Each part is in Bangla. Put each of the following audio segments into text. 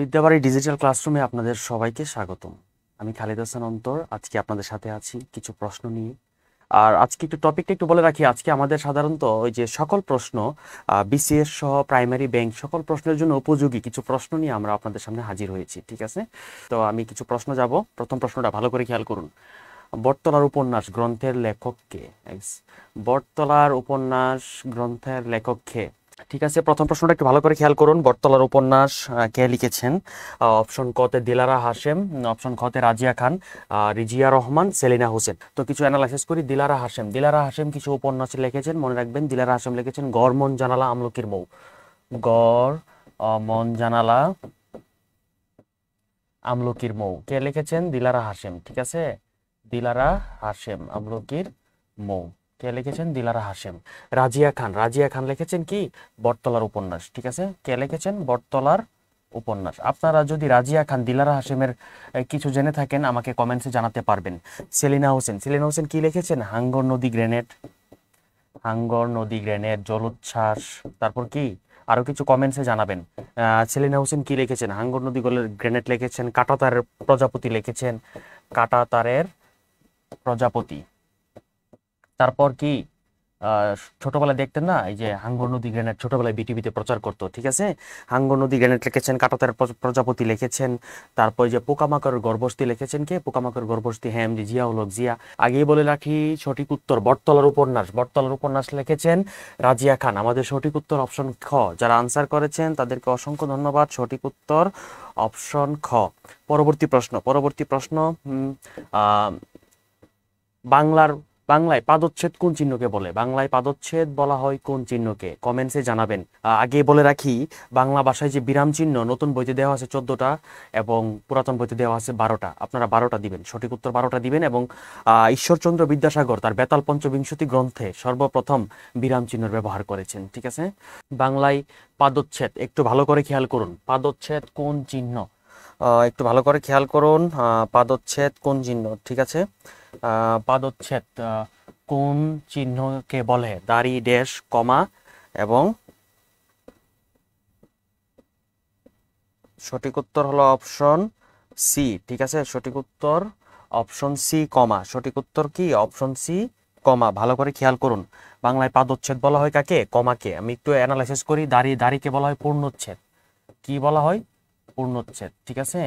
বিদ্যাবাড়ি ডিজিটাল ক্লাসরুমে আপনাদের সবাইকে স্বাগতম। আমি খালিদ হাসান অন্তর। আজকে আপনাদের সাথে আছি কিছু প্রশ্ন নিয়ে। আর আজকে একটু টপিকটা একটু বলে রাখি। আজকে আমাদের সাধারণত ওই যে সকল প্রশ্ন বিসিএস সহ প্রাইমারি ব্যাংক সকল প্রশ্নের জন্য উপযোগী কিছু প্রশ্ন নিয়ে আমরা আপনাদের সামনে হাজির হয়েছি, ঠিক আছে? তো আমি কিছু প্রশ্ন যাব। প্রথম প্রশ্নটা ভালো করে খেয়াল করুন। বটতলার উপন্যাস গ্রন্থের লেখক কে? বটতলার উপন্যাস গ্রন্থের লেখক কে? ঠিক আছে, প্রথম প্রশ্নটা একটু ভালো করে খেয়াল করুন। বটতলার উপন্যাস কে লিখেছেন? অপশন ক তে দিলারা হাশেম, অপশন খ তে রাজিয়া খান, রিজিয়া রহমান, সেলিনা হোসেন। তো কিছু অ্যানালাইসিস করি। দিলারা হাশেম, দিলারা হাশেম কিছু উপন্যাস লিখেছেন, মনে রাখবেন। দিলারা হাশেম লিখেছেন গড় মন জানালা আমলকির মৌ। গড় মন জানালা আমলকির মৌ কে লিখেছেন? দিলারা হাশেম, ঠিক আছে? দিলারা হাশেম, আমলকির মৌ কে লিখেছেন? দিলারা হাশেম। রাজিয়া খান, রাজিয়া খান লিখেছেন কি? বটতলার উপন্যাস, ঠিক আছে? কে লিখেছেন? বটতলার উপন্যাস। আপনারা যদি রাজিয়া খান, দিলারা হাশেমের কিছু জেনে থাকেন আমাকে কমেন্টসে জানাতে পারবেন। সেলিনা হোসেন, সেলিনা হোসেন কি লিখেছেন? হাঙ্গর নদী গ্রেনেড, হাঙ্গর নদী গ্রেনেড, জলোচ্ছ্বাস। তারপর কি আরো কিছু কমেন্টসে জানাবেন। সেলিনা হোসেন কি লিখেছেন? হাঙ্গর নদী গ্রেনেড লিখেছেন। কাঁটাতারের প্রজাপতি লিখেছেন, কাঁটাতারের প্রজাপতি। তারপর কি ছোটবেলায় দেখতেন না এই যে হাঙ্গর নদী গ্রেনেড, ছোটবেলায় বিটিভিতে প্রচার করতো, ঠিক আছে? হাঙ্গর নদী গ্রেনেড লিখেছেন, কাঁটাতারের প্রজাপতি লিখেছেন। তারপর যে পোকামাকড়ের গর্ভস্থী লিখেছেন কে? পোকামাকড়ের গর্ভস্থী, হ্যাঁ, এমডি জিয়াউল হক জিয়া। আগেই বলে রাখি সঠিক উত্তর বটতলার উপন্যাস। বটতলার উপন্যাস লিখেছেন রাজিয়া খান। আমাদের সঠিক উত্তর অপশন খ। যারা আনসার করেছেন তাদেরকে অসংখ্য ধন্যবাদ। সঠিক উত্তর অপশন খ। পরবর্তী প্রশ্ন, পরবর্তী প্রশ্ন। বাংলায় পাদচ্ছেদ কোন চিহ্নকে বলে? বাংলায় পাদচ্ছেদ বলা হয় কোন চিহ্নকে? কমেন্টসে জানাবেন। আগে বলে রাখি বাংলা ভাষায় যে বিরাম চিহ্ন নতুন বইতে দেওয়া আছে 14টা এবং পুরাতন বইতে দেওয়া আছে 12টা। আপনারা 12টা দিবেন, সঠিক উত্তর 12টা দিবেন। এবং ঈশ্বরচন্দ্র বিদ্যাসাগর তার বেতাল পঞ্চবিংশতি গ্রন্থে সর্বপ্রথম বিরাম চিহ্নের ব্যবহার করেছেন, ঠিক আছে? বাংলায় পাদচ্ছেদ একটু ভালো করে খেয়াল করুন। পাদচ্ছেদ কোন চিহ্ন? একটু ভালো করে খেয়াল করুন। পাদচ্ছেদ কোন চিহ্ন, ঠিক আছে? পাদচ্ছেদ কোন চিহ্নকে বলে? দাড়ি, ড্যাশ, কমা এবং সঠিক উত্তর হলো অপশন সি, ঠিক আছে? সঠিক উত্তর অপশন সি, কমা। সঠিক উত্তর কি? অপশন সি, কমা। ভালো করে খেয়াল করুন। বাংলায় পাদচ্ছেদ বলা হয় কাকে? কমাকে। আমি একটু অ্যানালাইসিস করি। দাড়িকে বলা হয় পূর্ণচ্ছেদ। কি বলা হয়? পূর্ণচ্ছেদ, ঠিক আছে?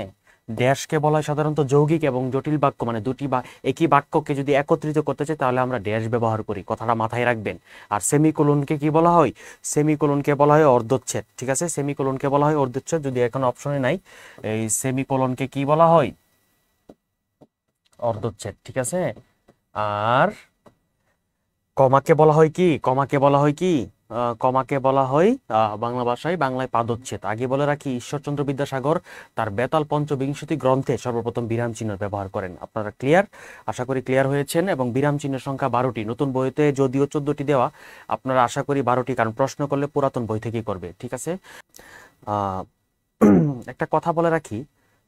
ড্যাশকে বলা হয় সাধারণত যৌগিক এবং জটিল বাক্য, মানে দুটি বা একই বাক্যকে যদি একত্রিত করতে চাই তাহলে আমরা ড্যাশ ব্যবহার করি, কথাটা মাথায় রাখবেন। আর সেমিকোলনকে কি বলা হয়? সেমিকোলনকে বলা হয় অর্ধচ্ছেদ, ঠিক আছে? সেমিকোলনকে বলা হয় অর্ধচ্ছেদ, যদি এখন অপশনে নাই। এই সেমিকোলনকে কি বলা হয়? অর্ধচ্ছেদ, ঠিক আছে? আর কমাকে বলা হয় কি? কমাকে বলা হয় কি? কমাকে বলা হয় বাংলা ভাষায় বাংলায় পাদচ্ছেদ। আগে বলে রাখি ঈশ্বরচন্দ্র বিদ্যাসাগর তার বেতাল পঞ্চবিংশতি গ্রন্থে সর্বপ্রথম বিরাম চিহ্ন ব্যবহার করেন। আপনারা ক্লিয়ার? আশা করি ক্লিয়ার হয়েছেন। এবং বিরাম চিহ্নের সংখ্যা 12টি। নতুন বইতে যদিও 14টি দেওয়া, আপনারা আশা করি 12টি, কারণ প্রশ্ন করলে পুরাতন বই থেকেই করবে, ঠিক আছে? আহ একটা কথা বলে রাখি।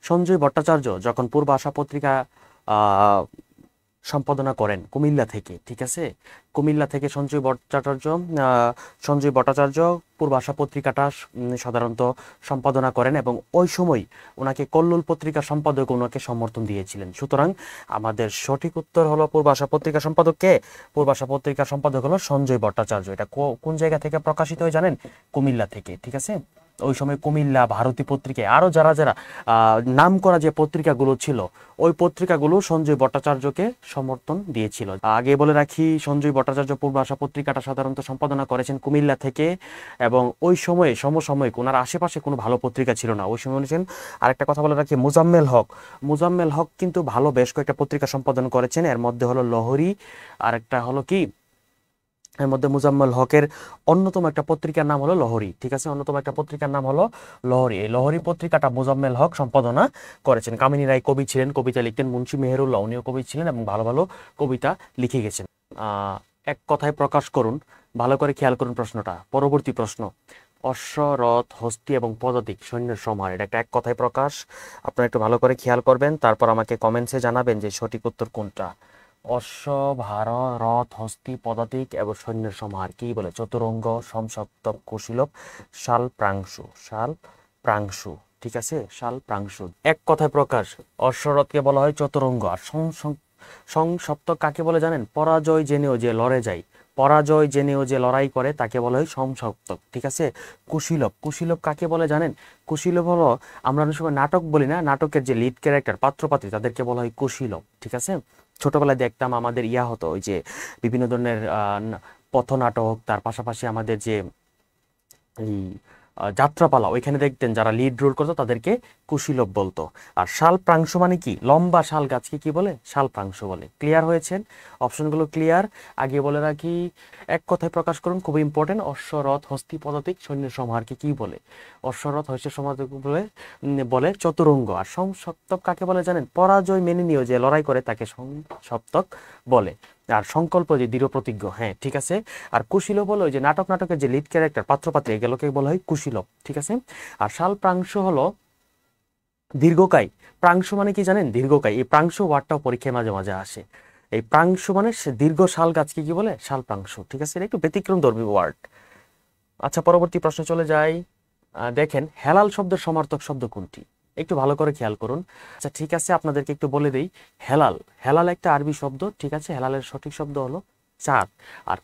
সঞ্জয় ভট্টাচার্য যখন পূর্ব আশা পত্রিকা আহ সম্পাদনা করেন কুমিল্লা থেকে, ঠিক আছে? কুমিল্লা থেকে সঞ্জয় ভট্টাচার্য পূর্ব আশা পত্রিকাটা সাধারণত সম্পাদনা করেন এবং ওই সময় ওনাকে কল্লোল পত্রিকা সম্পাদক ওনাকে সমর্থন দিয়েছিলেন। সুতরাং আমাদের সঠিক উত্তর হলো পূর্ব আশা পত্রিকা সম্পাদক কে? পূর্ব আশা পত্রিকা সম্পাদক হলো সঞ্জয় ভট্টাচার্য। এটা কোন জায়গা থেকে প্রকাশিত হয় জানেন? কুমিল্লা থেকে, ঠিক আছে? ওই সময় কুমিল্লা, ভারতী পত্রিকায় আরো যারা যারা নাম করা যে পত্রিকাগুলো ছিল ওই পত্রিকাগুলো সঞ্জয় ভট্টাচার্যকে সমর্থন দিয়েছিল। আগে বলে রাখি সঞ্জয় ভট্টাচার্য পূর্ব আশা পত্রিকাটা সাধারণত সম্পাদনা করেছেন কুমিল্লা থেকে। এবং ওই সময়ে সমসাময়িক ওনার আশেপাশে কোনো ভালো পত্রিকা ছিল না ওই সময়। বলেছেন আরেকটা কথা বলে রাখি, মোজাম্মেল হক, মোজাম্মেল হক কিন্তু ভালো বেশ কয়েকটা পত্রিকা সম্পাদন করেছেন। এর মধ্যে হলো লহরী, আরেকটা হলো কি, এর মধ্যে মুজাম্মেল হকের অন্যতম একটা পত্রিকার নাম হলো লহরী, ঠিক আছে? অন্যতম একটা পত্রিকার নাম হলো লহরী। এই লহরী পত্রিকাটা মুজাম্মেল হক সম্পাদনা করেছেন। কামিনী রায় কবি ছিলেন, কবিতা লিখতেন। মুন্সী মেহেরুল্লাহ উনিও কবি ছিলেন এবং ভালো ভালো কবিতা লিখে গেছেন। এক কথায় প্রকাশ করুন। ভালো করে খেয়াল করুন প্রশ্নটা। পরবর্তী প্রশ্ন, অশ্ব, রথ, হস্তি এবং পদাতিক সৈন্যের সমাহার, এটা একটা এক কথায় প্রকাশ। আপনারা একটু ভালো করে খেয়াল করবেন, তারপর আমাকে কমেন্টসে জানাবেন যে সঠিক উত্তর কোনটা। অশ্ব, ভার, রথ, হস্তি, পদাতিক এবং সৈন্যের সমাহার কি বলে? চতুরঙ্গ, সমসপ্তক, কুশীলব, শাল, প্রাংশু। শাল, প্রাংশু, ঠিক আছে, শাল প্রাংশু। এক কথায় প্রকাশ, অশ্বরথকে বলা হয় চতুরঙ্গ। আর সংসপ্তক কাকে বলে জানেন? পরাজয় জেনেও যে লড়ে যায়, পরাজয় জেনেও যে লড়াই করে তাকে বলা হয় সংসপ্তক। ঠিক আছে। কুশীলব, কুশীলব কাকে বলে জানেন? কুশীলব হলো, আমরা অনেক সময় নাটক বলি না, নাটকের যে লিড ক্যারেক্টার পাত্রপাত্রী তাদেরকে বলা হয় কুশীলব। ঠিক আছে। ছোটবেলায় দেখতাম আমাদের হতো, ওই যে বিভিন্ন ধরনের পথনাটক, তার পাশাপাশি আমাদের যে এই যাত্রাপালা, ওইখানে দেখতেন যারা লিড রোল করতো তাদেরকে কুশীলব বলতো। আর শাল প্রাংশ মানে কি? লম্বা শাল গাছকে কি বলে? শাল প্রাংশ বলে। ক্লিয়ার হয়েছেন? অপশনগুলো ক্লিয়ার? আগে বলে রাখি, এক কথায় প্রকাশ করুন, খুব ইম্পর্টেন্ট। অশ্বরথ হস্তি পদাতিক সৈন্য সমাহারকে কি বলে? অশ্বরথ হস্তি সমাহার বলে বলে চতুরঙ্গ। আর সংসপ্তক কাকে বলে জানেন? পরাজয় মেনে নিয়েও যে লড়াই করে তাকে সংসপ্তক বলে। আর সংকল্প যে দৃঢ় প্রতিজ্ঞ, হ্যাঁ ঠিক আছে। আর কুশীলব হলো যে নাটকের যে লিড ক্যারেক্টার পাত্রপাত্রী, এগুলোকে বলা হয় কুশীলব। ঠিক আছে। আর শাল প্রাংশ হলো দীর্ঘকায়। প্রাংশ মানে কি জানেন? দীর্ঘকায়। এই প্রাংশ ওয়ার্ডটাও পরীক্ষায় মাঝে মাঝে আসে। এই প্রাংশ মানে দীর্ঘ শাল গাছকে কি বলে? শাল প্রাংশ। ঠিক আছে, এটা একটু ব্যতিক্রম ধর্মী ওয়ার্ড। আচ্ছা, পরবর্তী প্রশ্ন চলে যাই। দেখেন, হেলাল শব্দের সমার্থক শব্দ কোনটি? একটু ভালো করে খেয়াল করুন। আচ্ছা ঠিক আছে, আপনাদেরকে একটু বলে দেই। হেলাল, হেলাল একটা আরবি শব্দ। ঠিক আছে, হেলালের সঠিক শব্দ হলো চাঁদ। আর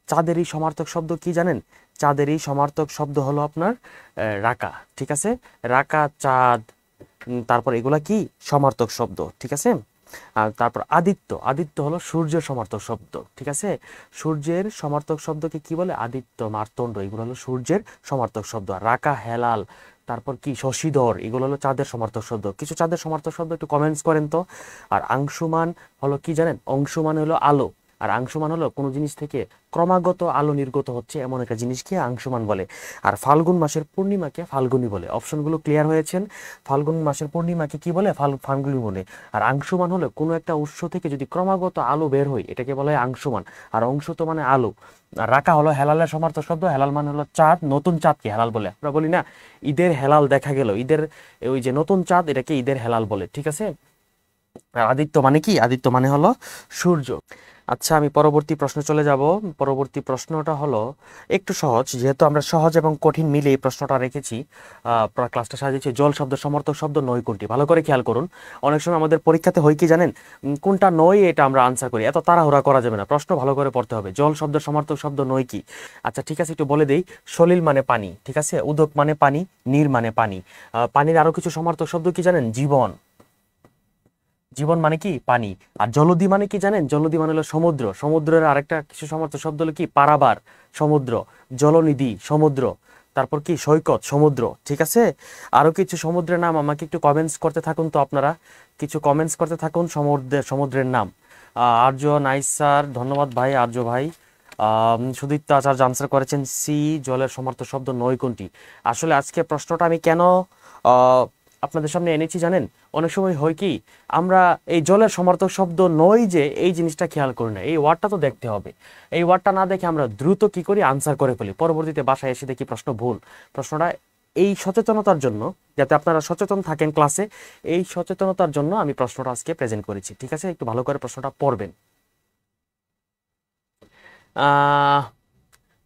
চাঁদেরই সমার্থক শব্দ কি জানেন? চাঁদেরই সমার্থক শব্দ হলো আপনার রাকা। ঠিক আছে, রাকা, চাঁদ, তারপর এগুলা কি সমার্থক শব্দ। ঠিক আছে। আর তারপর আদিত্য, আদিত্য হলো সূর্যের সমার্থক শব্দ। ঠিক আছে, সূর্যের সমার্থক শব্দকে কি বলে? আদিত্য, মার্তণ্ড, এগুলো হলো সূর্যের সমার্থক শব্দ। আর রাকা, হেলাল, তারপর কি শশীধর, এগুলো হলো চাঁদের সমার্থক শব্দ। কিছু চাঁদের সমার্থক শব্দ একটু কমেন্টস করেন তো। আর আংশুমান হলো কি জানেন? অংশুমান হলো আলো। আর আংশুমান হলো কোনো জিনিস থেকে ক্রমাগত আলো নির্গত হচ্ছে এমন একটা জিনিসকে আংশুমান বলে। আর ফাল্গুন মাসের পূর্ণিমাকে ফাল্গুনি বলে। অপশনগুলো ক্লিয়ার হয়েছেন? ফাল্গুন মাসের পূর্ণিমাকে কি বলে? ফাল্গুনি বলে। আর আংশুমান হলো কোনো একটা উৎস থেকে যদি ক্রমাগত আলো বের হয় এটাকে বলা হয় আংশুমান। আর অংশ তো মানে আলো। আর রাকা হলো হেলালের সমার্থক শব্দ। হেলাল মানে হলো চাঁদ, নতুন চাঁদকে হেলাল বলে। আমরা বলি না ঈদের হেলাল দেখা গেল, ঈদের ওই যে নতুন চাঁদ, এটাকে ঈদের হেলাল বলে। ঠিক আছে। আর আদিত্য মানে কি? আদিত্য মানে হলো সূর্য। আচ্ছা, আমি পরবর্তী প্রশ্নে চলে যাব। পরবর্তী প্রশ্নটা হলো একটু সহজ, যেহেতু আমরা সহজ এবং কঠিন মিলে এই প্রশ্নটা রেখেছি। ক্লাসটা সাজিয়েছি। জল শব্দ সমার্থক শব্দ নয় কোনটি? ভালো করে খেয়াল করুন। অনেক সময় আমাদের পরীক্ষাতে হয় কি জানেন? কোনটা নয় এটা আমরা আনসার করি, এত তাড়াহুড়া করা যাবে না, প্রশ্ন ভালো করে পড়তে হবে। জল শব্দ সমার্থক শব্দ নয় কি? আচ্ছা ঠিক আছে, একটু বলে দেই। সলিল মানে পানি। ঠিক আছে, উদক মানে পানি, নীর মানে পানি। পানির আরো কিছু সমার্থক শব্দ কি জানেন? জীবন, জীবন মানে কি? পানি। আর জলদি মানে কি জানেন? জলদি মানে হলো সমুদ্র। সমুদ্রের আরেকটা কিছু সমার্থক শব্দ হলো কি? পারাবার, সমুদ্র, জলনিধি, সমুদ্র, তারপর কি? সৈকত, সমুদ্র। ঠিক আছে। আরো কিছু সমুদ্রের নাম আমাকে একটু কমেন্টস করতে থাকুন তো, আপনারা কিছু কমেন্টস করতে থাকুন সমুদ্রের নাম। আর্য, নাইস স্যার, ধন্যবাদ ভাই আর্য ভাই। সুদীপ্ত আচার্য আনসার করেছেন সি, জলের সমার্থক শব্দ নয় কোনটি? আসলে আজকে প্রশ্নটা আমি কেন আপনাদের সামনে এনেছি জানেন? অনেক সময় হয় কি, আমরা এই জলের সমার্থক শব্দ নয় যে এই জিনিসটা খেয়াল করি না, এই ওয়ার্ডটা তো দেখতে হবে। এই ওয়ার্ডটা না দেখে আমরা দ্রুত কি করি? আনসার করে ফেলি। পরবর্তীতে বাসায় এসে দেখি প্রশ্ন ভুল। প্রশ্নটা এই সচেতনতার জন্য, যাতে আপনারা সচেতন থাকেন ক্লাসে, এই সচেতনতার জন্য আমি প্রশ্নটা আজকে প্রেজেন্ট করেছি। ঠিক আছে, একটু ভালো করে প্রশ্নটা পড়বেন।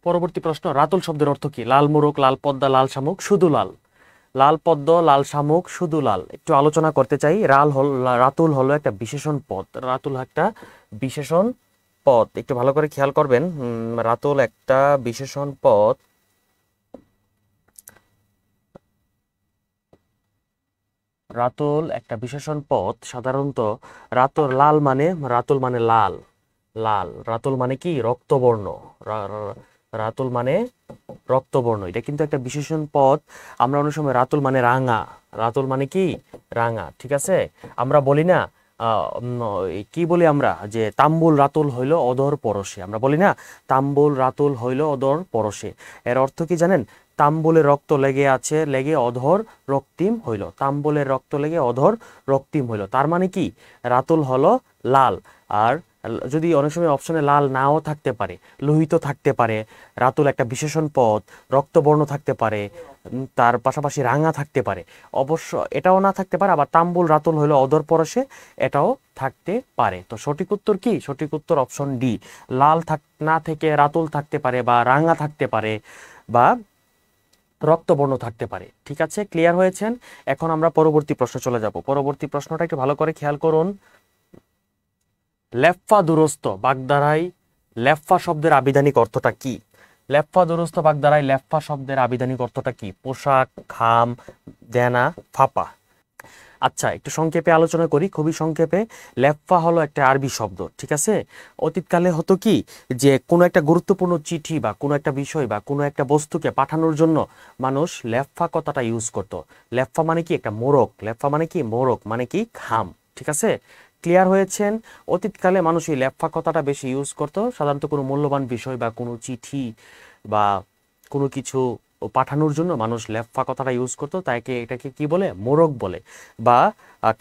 পরবর্তী প্রশ্ন, রাতুল শব্দের অর্থ কি? লাল মোরগ, লাল পদ্মা, লাল শামুক, শুধু লাল। লাল পদ্ম, লাল শামুক, শুধু লাল। একটু আলোচনা করতে চাই। রাতুল হলো একটা বিশেষণ পদ। রাতুল একটা বিশেষণ পদ, একটু ভালো করে খেয়াল করবেন। রাতুল একটা বিশেষণ পদ। রাতুল একটা বিশেষণ পদ। সাধারণত রাতুল মানে লাল। লাল, রাতুল মানে কি? রক্তবর্ণ। রাতুল মানে রক্তবর্ণ, এটা কিন্তু একটা বিশেষণ পদ। আমরা অনেক সময় রাতুল মানে রাঙা। রাতুল মানে কি? রাঙা। ঠিক আছে। আমরা বলি না কি বলি আমরা? যে তাম্বুল রাতুল হইল অধর পরশে। আমরা বলি না তাম্বুল রাতুল হইল অধর পরশে। এর অর্থ কি জানেন? তাম্বুলে রক্ত লেগে আছে, লেগে অধর রক্তিম হইল। তাম্বুলের রক্ত লেগে অধর রক্তিম হইল, তার মানে কি? রাতুল হলো লাল। আর যদি অনেক সময় অপশনে লাল নাও থাকতে পারে, লোহিত থাকতে পারে, রাতুল একটা বিশেষণ পদ, রক্তবর্ণ থাকতে পারে, তার পাশাপাশি রাঙা থাকতে পারে। অবশ্য এটাও না থাকতে পারে, আবার তাম্বুল রাতুল হলো অধর পরশে, এটাও থাকতে পারে। তো সঠিক উত্তর কি? সঠিক উত্তর অপশন ডি। লাল না থেকে রাতুল থাকতে পারে, বা রাঙা থাকতে পারে, বা রক্তবর্ণ থাকতে পারে। ঠিক আছে, ক্লিয়ার হয়েছেন? এখন আমরা পরবর্তী প্রশ্ন চলে যাব। পরবর্তী প্রশ্নটা একটু ভালো করে খেয়াল করুন। লেফফা দুরস্ত বাগধারায় লেফফা শব্দের আবিধানিক অর্থটা কি? লেফফা দুরস্ত বাগধারায় লেফফা শব্দের আবিধানিক অর্থটা কি? পোশাক, খাম, দেনা, ফাপা। আচ্ছা, একটু সংক্ষেপে আলোচনা করি, খুবই সংক্ষেপে। লেফফা হলো একটা আরবি শব্দ, ঠিক আছে? অতীতকালে হতো কি, যে কোনো একটা গুরুত্বপূর্ণ চিঠি বা কোনো একটা বিষয় বা কোনো একটা বস্তুকে পাঠানোর জন্য মানুষ লেফফা কথাটা ইউজ করত। লেফফা মানে কি? একটা মোড়ক। লেফফা মানে কি? মোড়ক মানে কি? খাম। ঠিক আছে, ক্লিয়ার হয়েছেন? অতীতকালে মানুষ এই লেফফা কথাটা বেশি ইউজ করতো সাধারণত কোনো মূল্যবান বিষয় বা কোনো চিঠি বা কোনো কিছু পাঠানোর জন্য মানুষ লেফফা কথাটা ইউজ করতো। তাইকে এটাকে কি বলে? মোড়ক বলে বা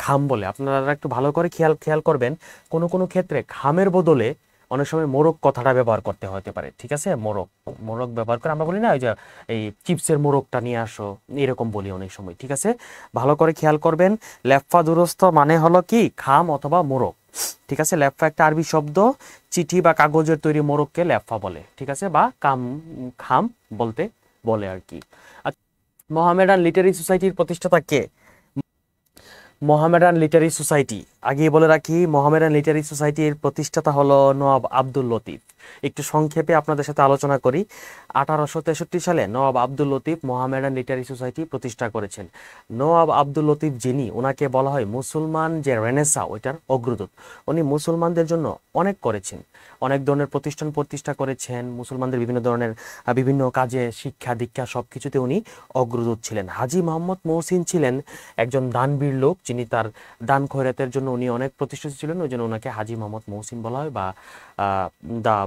খাম বলে। আপনারা একটু ভালো করে খেয়াল খেয়াল করবেন, কোনো কোনো ক্ষেত্রে খামের বদলে অনেক সময় মোড়ক কথাটা ব্যবহার করতে হতে পারে। ঠিক আছে, মোড়ক মোড়ক ব্যবহার করে আমরা বলি না, ওই যে এই চিপসের মোড়কটা নিয়ে আসো, এরকম বলি অনেক সময়। ঠিক আছে, ভালো করে খেয়াল করবেন। লেফফা দুরস্ত মানে হলো কি? খাম অথবা মোড়ক। ঠিক আছে, লেফফা একটা আরবি শব্দ, চিঠি বা কাগজের তৈরি মোড়ককে লেফফা বলে। ঠিক আছে, বা খাম বলতে বলে আর কি। আচ্ছা, মোহামেডান লিটারি সোসাইটির প্রতিষ্ঠাতা কে? মোহামেডান লিটারি সোসাইটি, আগেই বলে রাখি, মোহামেডান লিটারি সোসাইটির প্রতিষ্ঠাতা হলো নওয়াব আব্দুল লতিফ। একটু সংক্ষেপে আপনাদের সাথে আলোচনা করি। 1863 সালে নওয়াব আব্দুল লতিফ মোহামেডান লিটারি সোসাইটি প্রতিষ্ঠা করেছেন। নওয়াব আব্দুল লতিফ যিনি, ওনাকে বলা হয় মুসলমান যে রেনেসা ওইটার অগ্রদূত। উনি মুসলমানদের জন্য অনেক করেছেন, অনেক ধরনের প্রতিষ্ঠান প্রতিষ্ঠা করেছেন। মুসলমানদের বিভিন্ন ধরনের বিভিন্ন কাজে, শিক্ষা দীক্ষা সব কিছুতে উনি অগ্রদূত ছিলেন। হাজী মোহাম্মদ মহসিন ছিলেন একজন দানবীর লোক, যিনি তার দান খয়রাতের জন্য উনি অনেক প্রতিষ্ঠিত ছিলেন। ওই জন্য ওনাকে হাজী মোহাম্মদ মহসিন বলা হয়,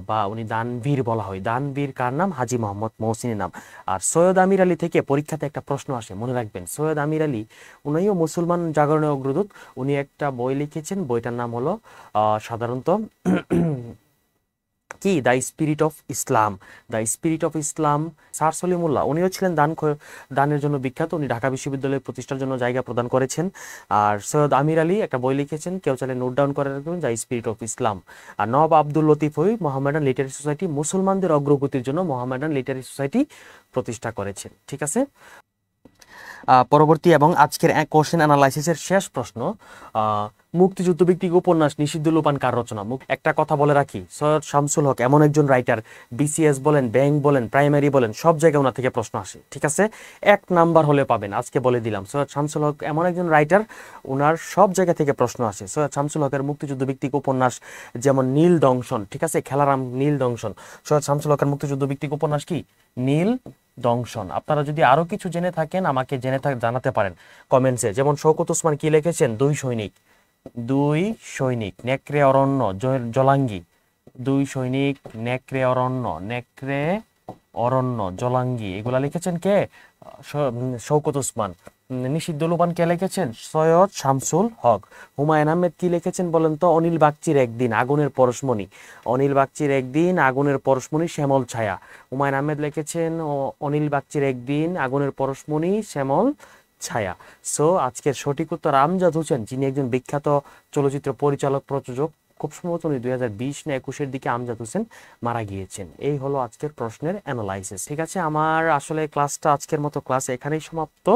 বা উনি দানবীর বলা হয়। দানবীর কার নাম? হাজী মোহাম্মদ মহসিনের নাম। আর সৈয়দ আমির আলী থেকে পরীক্ষাতে একটা প্রশ্ন আসে, মনে রাখবেন। সৈয়দ আমির আলী উনিও মুসলমান জাগরণের অগ্রদূত। উনি একটা বই লিখেছেন, বইটার নাম হলো সাধারণত কি, the spirit of Islam. The spirit of Islam. Sir Salimullah উনিও ছিলেন দানের জন্য বিখ্যাত। উনি ঢাকা বিশ্ববিদ্যালয় প্রতিষ্ঠার জন্য জায়গা প্রদান করেছেন। আর সৈয়দ আমির আলী একটা বই লিখেছেন, কেউ চাইলে নোট ডাউন করে রাখবেন, দ্য স্পিরিট অফ ইসলাম। আর নওয়াব আব্দুল লতিফ ওই মোহামেডান লিটারি সোসাইটি, মুসলমানদের অগ্রগতির জন্য মোহামেডান লিটারি সোসাইটি প্রতিষ্ঠা করেছেন। ঠিক আছে, পরবর্তী এবং আজকের কোশ্চেন অ্যানালাইসিসের শেষ প্রশ্ন, মুক্তিযুদ্ধ ভিত্তিক উপন্যাস নিষিদ্ধ লোপান কার রচনা? একটা কথা বলে রাখি, সৈয়দ শামসুল হক এমন একজন রাইটার, বিসিএস বলেন, ব্যাংক বলেন, প্রাইমারি বলেন, সব জায়গায় ওনার থেকে প্রশ্ন আসে। ঠিক আছে, 1 নাম্বার হলে পাবেন, আজকে বলে দিলাম। সৈয়দ শামসুল হক এমন একজন রাইটার, ওনার সব জায়গা থেকে প্রশ্ন আসে। সৈয়দ শামসুল হকের মুক্তিযুদ্ধ ভিত্তিক উপন্যাস যেমন নীল দংশন, ঠিক আছে, খেলারাম নীল দংশন। সৈয়দ শামসুল হকের মুক্তিযুদ্ধ ভিত্তিক উপন্যাস কি? নীল দংশন। আপনারা যদি আরো কিছু জেনে থাকেন আমাকে জানাতে পারেন কমেন্টসে। যেমন শওকত ওসমান কি লিখেছেন? 2 সৈনিক। 2 সৈনিক, নেকড়ে অরণ্য, জলাঙ্গি। 2 সৈনিক, নেকড়ে অরণ্য, নেকড়ে অরণ্য, জলাঙ্গি, এগুলা লিখেছেন কে? শওকত ওসমান। নিষিদ্ধ লোপান কে লিখেছেন? সৈয়দ শামসুল হক। হুমায়ুন আহমেদ কি লিখেছেন বলেন তো? অনিল বাগচির একদিন, আগুনের পরশমণি। অনিল বাগচির একদিন, আগুনের পরশমণি, শ্যামল ছায়া। হুমায়ুন আহমেদ লিখেছেন অনিল বাগচির একদিন, আগুনের পরশমণি, শ্যামল ছায়া। সো আজকের সঠিক উত্তর আমজাদ হোসেন, যিনি একজন বিখ্যাত চলচ্চিত্র পরিচালক, প্রযোজক। খুব সম্ভবত উনি 2020 না 21-এর দিকে আমজাদ হোসেন মারা গিয়েছেন। এই হলো আজকের প্রশ্নের অ্যানালাইসিস। ঠিক আছে, আমার আসলে ক্লাসটা, আজকের মতো ক্লাস এখানেই সমাপ্ত।